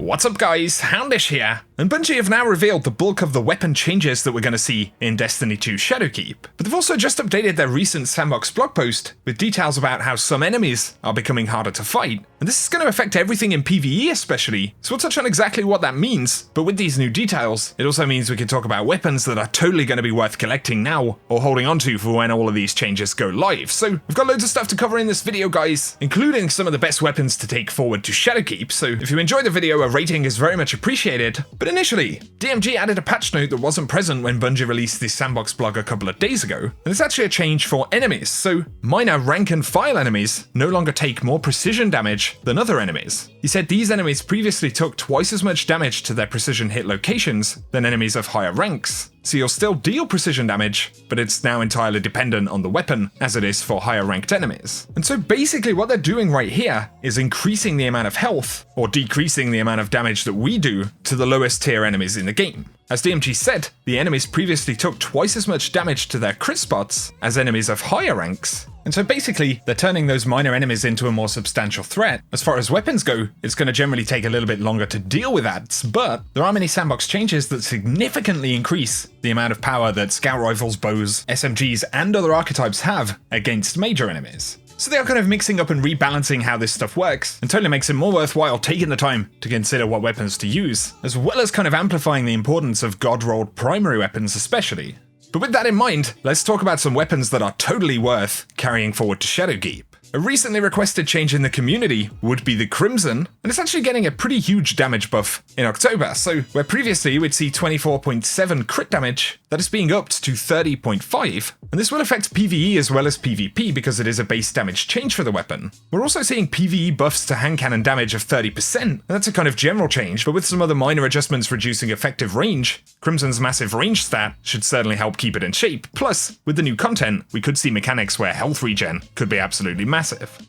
What's up guys, Houndish here, and Bungie have now revealed the bulk of the weapon changes that we're going to see in Destiny 2 Shadowkeep. But they've also just updated their recent sandbox blog post with details about how some enemies are becoming harder to fight, and this is going to affect everything in PvE especially, so we'll touch on exactly what that means. But with these new details, it also means we can talk about weapons that are totally going to be worth collecting now, or holding onto for when all of these changes go live. So we've got loads of stuff to cover in this video guys, including some of the best weapons to take forward to Shadowkeep, so if you enjoy the video, a rating is very much appreciated. But initially, DMG added a patch note that wasn't present when Bungie released the sandbox blog a couple of days ago, and it's actually a change for enemies, so minor rank and file enemies no longer take more precision damage than other enemies. He said these enemies previously took twice as much damage to their precision hit locations than enemies of higher ranks. So you'll still deal precision damage, but it's now entirely dependent on the weapon, as it is for higher ranked enemies. And so basically what they're doing right here is increasing the amount of health, or decreasing the amount of damage that we do to the lowest tier enemies in the game. As DMG said, the enemies previously took twice as much damage to their crit spots as enemies of higher ranks. And so basically, they're turning those minor enemies into a more substantial threat. As far as weapons go, it's going to generally take a little bit longer to deal with that, but there are many sandbox changes that significantly increase the amount of power that scout rifles, bows, SMGs, and other archetypes have against major enemies. So they are kind of mixing up and rebalancing how this stuff works, and totally makes it more worthwhile taking the time to consider what weapons to use, as well as kind of amplifying the importance of god-rolled primary weapons especially. But with that in mind, let's talk about some weapons that are totally worth carrying forward to Shadowkeep. A recently requested change in the community would be the Crimson, and it's actually getting a pretty huge damage buff in October, so where previously we'd see 24.7 crit damage, that is being upped to 30.5, and this will affect PvE as well as PvP because it is a base damage change for the weapon. We're also seeing PvE buffs to hand cannon damage of 30%, and that's a kind of general change, but with some other minor adjustments reducing effective range, Crimson's massive range stat should certainly help keep it in shape. Plus, with the new content, we could see mechanics where health regen could be absolutely massive.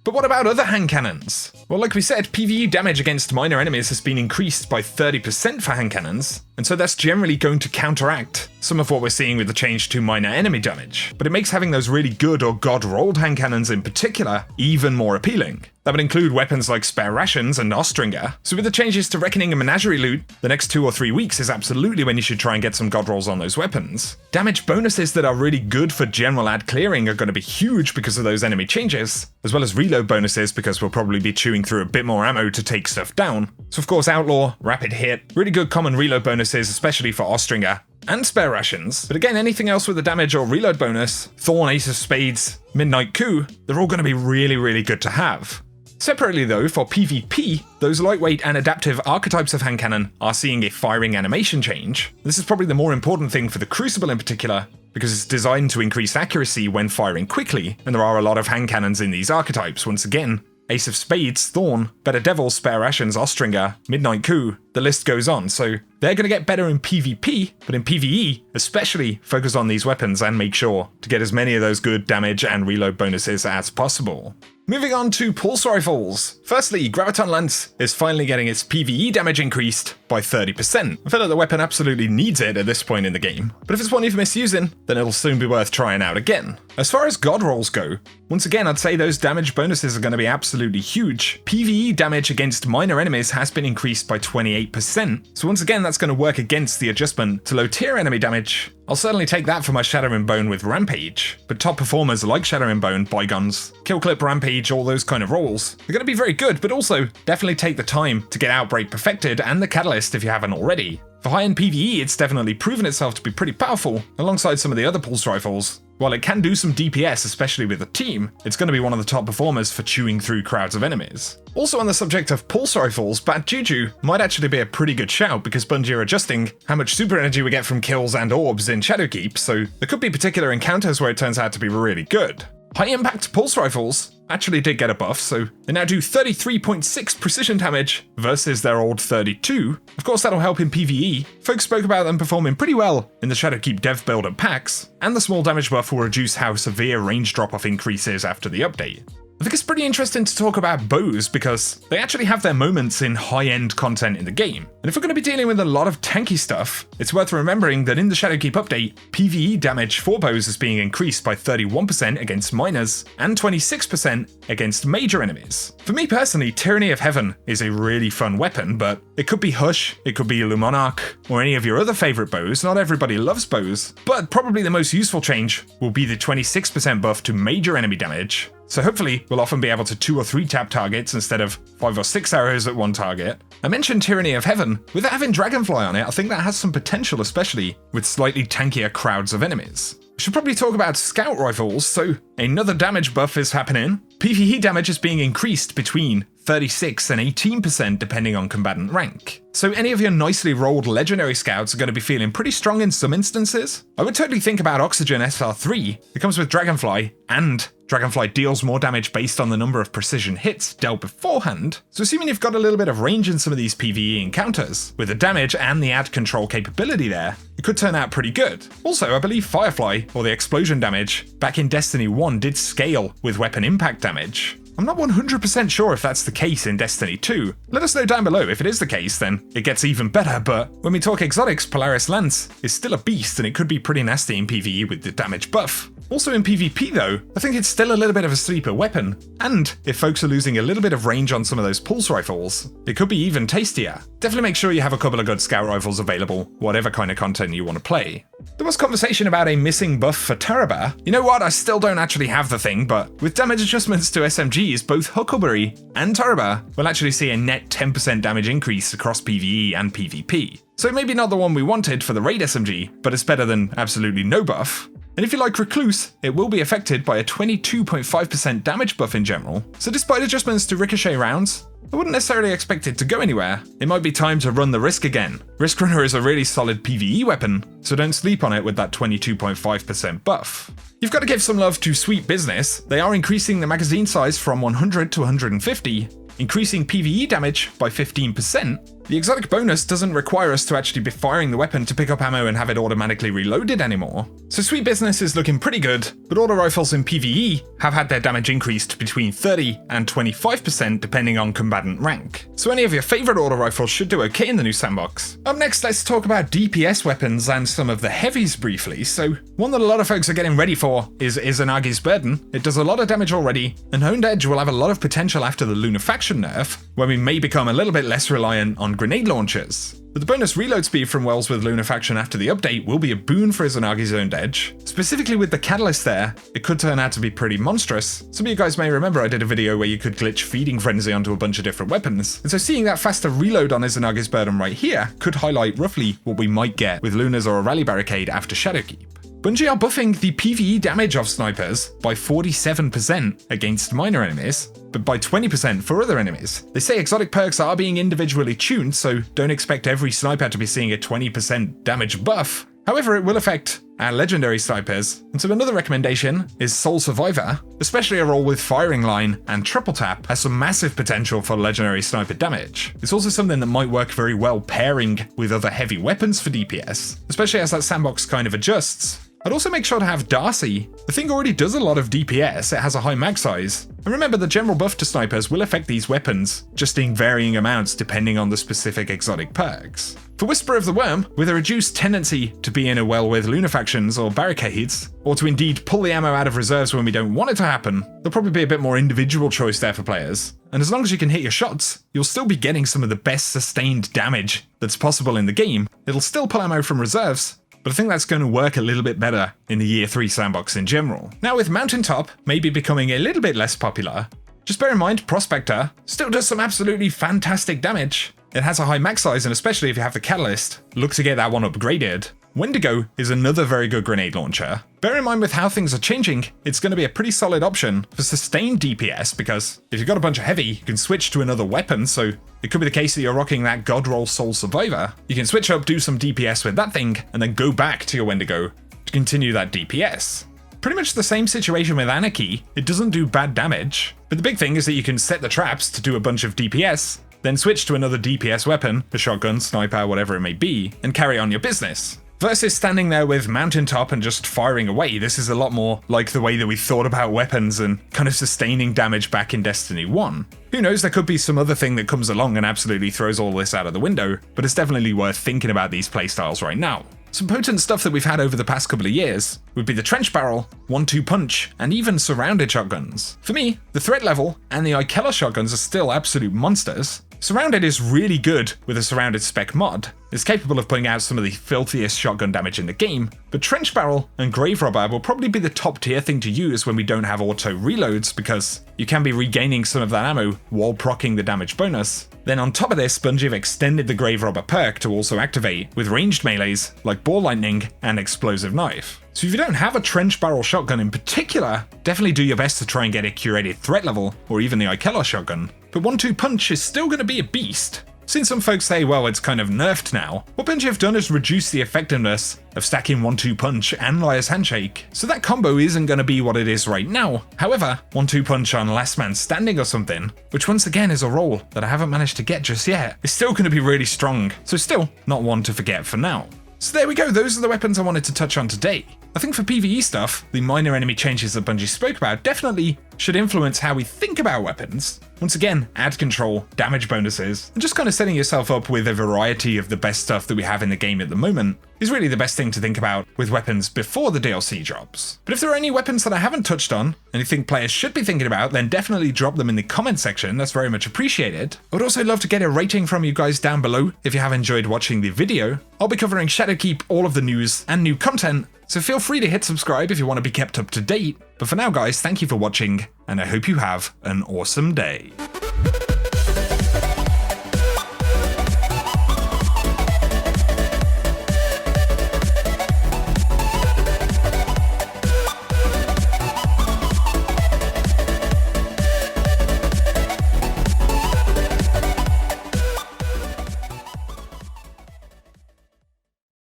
But what about other hand cannons? Well, like we said, PvE damage against minor enemies has been increased by 30% for hand cannons, and so that's generally going to counteract some of what we're seeing with the change to minor enemy damage. But it makes having those really good or god-rolled hand cannons in particular even more appealing. That would include weapons like Spare Rations and Ostringer. So with the changes to Reckoning and Menagerie loot, the next 2 or 3 weeks is absolutely when you should try and get some god rolls on those weapons. Damage bonuses that are really good for general ad clearing are going to be huge because of those enemy changes, as well as reload bonuses because we'll probably be chewing through a bit more ammo to take stuff down. So of course Outlaw, Rapid Hit, really good common reload bonuses, especially for Ostringer, and Spare Rations. But again, anything else with a damage or reload bonus, Thorn, Ace of Spades, Midnight Coup, they're all going to be really good to have. Separately though, for PvP, those lightweight and adaptive archetypes of hand cannon are seeing a firing animation change. This is probably the more important thing for the Crucible in particular, because it's designed to increase accuracy when firing quickly, and there are a lot of hand cannons in these archetypes. Once again, Ace of Spades, Thorn, Better Devil, Spare Rations, Ostringer, Midnight Coup, the list goes on, so they're going to get better in PvP, but in PvE, especially focus on these weapons and make sure to get as many of those good damage and reload bonuses as possible. Moving on to Pulse Rifles. Firstly, Graviton Lance is finally getting its PvE damage increased by 30%. I feel like the weapon absolutely needs it at this point in the game, but if it's one you're misusing, then it'll soon be worth trying out again. As far as god rolls go, once again I'd say those damage bonuses are going to be absolutely huge. PvE damage against minor enemies has been increased by 28%, so once again that's going to work against the adjustment to low tier enemy damage. I'll certainly take that for my Shadow and Bone with Rampage, but top performers like Shadow and Bone, Bygones, Kill Clip, Rampage, all those kind of rolls, they're going to be very good, but also definitely take the time to get Outbreak perfected and the Catalyst if you haven't already. For high-end PvE, it's definitely proven itself to be pretty powerful, alongside some of the other Pulse Rifles. While it can do some DPS, especially with a team, it's going to be one of the top performers for chewing through crowds of enemies. Also on the subject of Pulse Rifles, Bad Juju might actually be a pretty good shout because Bungie are adjusting how much super energy we get from kills and orbs in Shadowkeep, so there could be particular encounters where it turns out to be really good. High-impact Pulse Rifles actually did get a buff, so they now do 33.6 precision damage versus their old 32. Of course, that'll help in PvE. Folks spoke about them performing pretty well in the Shadowkeep dev build at PAX, and the small damage buff will reduce how severe range drop-off increases after the update. I think it's pretty interesting to talk about bows because they actually have their moments in high-end content in the game. And if we're going to be dealing with a lot of tanky stuff, it's worth remembering that in the Shadowkeep update, PvE damage for bows is being increased by 31% against minors and 26% against major enemies. For me personally, Tyranny of Heaven is a really fun weapon, but it could be Hush, it could be Lumonarch, or any of your other favorite bows. Not everybody loves bows, but probably the most useful change will be the 26% buff to major enemy damage. So hopefully we'll often be able to 2 or 3 tap targets instead of 5 or 6 arrows at one target. I mentioned Tyranny of Heaven. With it having Dragonfly on it, I think that has some potential, especially with slightly tankier crowds of enemies. We should probably talk about scout rifles, so another damage buff is happening. PvE damage is being increased between 36 and 18% depending on combatant rank. So any of your nicely rolled legendary scouts are going to be feeling pretty strong in some instances. I would totally think about Oxygen SR3. It comes with Dragonfly, and Dragonfly deals more damage based on the number of precision hits dealt beforehand. So assuming you've got a little bit of range in some of these PvE encounters, with the damage and the ad control capability there, it could turn out pretty good. Also, I believe Firefly, or the explosion damage, back in Destiny 1 did scale with weapon impact damage. I'm not 100% sure if that's the case in Destiny 2. Let us know down below. If it is the case, then it gets even better, but when we talk exotics, Polaris Lance is still a beast and it could be pretty nasty in PvE with the damage buff. Also in PvP though, I think it's still a little bit of a sleeper weapon, and if folks are losing a little bit of range on some of those pulse rifles, it could be even tastier. Definitely make sure you have a couple of good scout rifles available, whatever kind of content you want to play. There was conversation about a missing buff for Taraba. You know what, I still don't actually have the thing, but with damage adjustments to SMGs, both Huckleberry and Taraba will actually see a net 10% damage increase across PvE and PvP. So maybe not the one we wanted for the raid SMG, but it's better than absolutely no buff. And if you like Recluse, it will be affected by a 22.5% damage buff in general. So despite adjustments to ricochet rounds, I wouldn't necessarily expect it to go anywhere. It might be time to run the Risk again. Risk Runner is a really solid PvE weapon, so don't sleep on it with that 22.5% buff. You've got to give some love to Sweet Business. They are increasing the magazine size from 100 to 150, increasing PvE damage by 15%. The exotic bonus doesn't require us to actually be firing the weapon to pick up ammo and have it automatically reloaded anymore. So Sweet Business is looking pretty good, but auto rifles in PvE have had their damage increased between 30 and 25% depending on combatant rank. So any of your favorite auto rifles should do okay in the new sandbox. Up next, let's talk about DPS weapons and some of the heavies briefly. So one that a lot of folks are getting ready for is Izanagi's Burden. It does a lot of damage already, and Honed Edge will have a lot of potential after the Lunafaction nerf, where we may become a little bit less reliant on grenade launchers. But the bonus reload speed from wells with Lunafaction after the update will be a boon for Izanagi's Honed Edge. Specifically with the catalyst there, it could turn out to be pretty monstrous. Some of you guys may remember I did a video where you could glitch Feeding Frenzy onto a bunch of different weapons, and so seeing that faster reload on Izanagi's Burden right here could highlight roughly what we might get with Lunas or a Rally Barricade after Shadowkeep. Bungie are buffing the PvE damage of snipers by 47% against minor enemies, but by 20% for other enemies. They say exotic perks are being individually tuned, so don't expect every sniper to be seeing a 20% damage buff. However, it will affect our legendary snipers, and so another recommendation is Soul Survivor. Especially a role with Firing Line and Triple Tap has some massive potential for legendary sniper damage. It's also something that might work very well pairing with other heavy weapons for DPS, especially as that sandbox kind of adjusts. I'd also make sure to have Darcy. The thing already does a lot of DPS, it has a high mag size. And remember, the general buff to snipers will affect these weapons, just in varying amounts depending on the specific exotic perks. For Whisper of the Worm, with a reduced tendency to be in a well with Lunafactions or barricades, or to indeed pull the ammo out of reserves when we don't want it to happen, there'll probably be a bit more individual choice there for players. And as long as you can hit your shots, you'll still be getting some of the best sustained damage that's possible in the game. It'll still pull ammo from reserves, but I think that's going to work a little bit better in the Year 3 sandbox in general. Now with Mountaintop maybe becoming a little bit less popular, just bear in mind Prospector still does some absolutely fantastic damage. It has a high max size, and especially if you have the Catalyst, look to get that one upgraded. Wendigo is another very good grenade launcher. Bear in mind with how things are changing, it's going to be a pretty solid option for sustained DPS, because if you've got a bunch of heavy, you can switch to another weapon, so it could be the case that you're rocking that God Roll Soul Survivor. You can switch up, do some DPS with that thing, and then go back to your Wendigo to continue that DPS. Pretty much the same situation with Anarchy. It doesn't do bad damage, but the big thing is that you can set the traps to do a bunch of DPS, then switch to another DPS weapon, a shotgun, sniper, whatever it may be, and carry on your business. Versus standing there with mountaintop and just firing away, this is a lot more like the way that we thought about weapons and kind of sustaining damage back in Destiny 1. Who knows, there could be some other thing that comes along and absolutely throws all this out of the window, but it's definitely worth thinking about these playstyles right now. Some potent stuff that we've had over the past couple of years would be the trench barrel, 1-2 punch, and even surrounded shotguns. For me, the threat level and the Ikella shotguns are still absolute monsters. Surrounded is really good with a surrounded spec mod. It's capable of putting out some of the filthiest shotgun damage in the game, but Trench Barrel and Grave Robber will probably be the top tier thing to use when we don't have auto reloads, because you can be regaining some of that ammo while proccing the damage bonus. Then on top of this, Bungie have extended the Grave Robber perk to also activate with ranged melees like Ball Lightning and Explosive Knife. So if you don't have a Trench Barrel shotgun in particular, definitely do your best to try and get a curated threat level, or even the Ikella shotgun. But 1-2 punch is still going to be a beast. Since some folks say, well, it's kind of nerfed now, what Bungie have done is reduce the effectiveness of stacking 1-2 punch and Liar's Handshake, so that combo isn't going to be what it is right now. However, 1-2 punch on Last Man Standing or something, which once again is a role that I haven't managed to get just yet, is still going to be really strong, so still not one to forget for now. So there we go, those are the weapons I wanted to touch on today. I think for PvE stuff, the minor enemy changes that Bungie spoke about definitely should influence how we think about weapons. Once again, ad control, damage bonuses, and just kind of setting yourself up with a variety of the best stuff that we have in the game at the moment is really the best thing to think about with weapons before the DLC drops. But if there are any weapons that I haven't touched on and you think players should be thinking about, then definitely drop them in the comment section, that's very much appreciated. I would also love to get a rating from you guys down below if you have enjoyed watching the video. I'll be covering Shadowkeep, all of the news and new content, so feel free to hit subscribe if you want to be kept up to date. But for now guys, thank you for watching, and I hope you have an awesome day.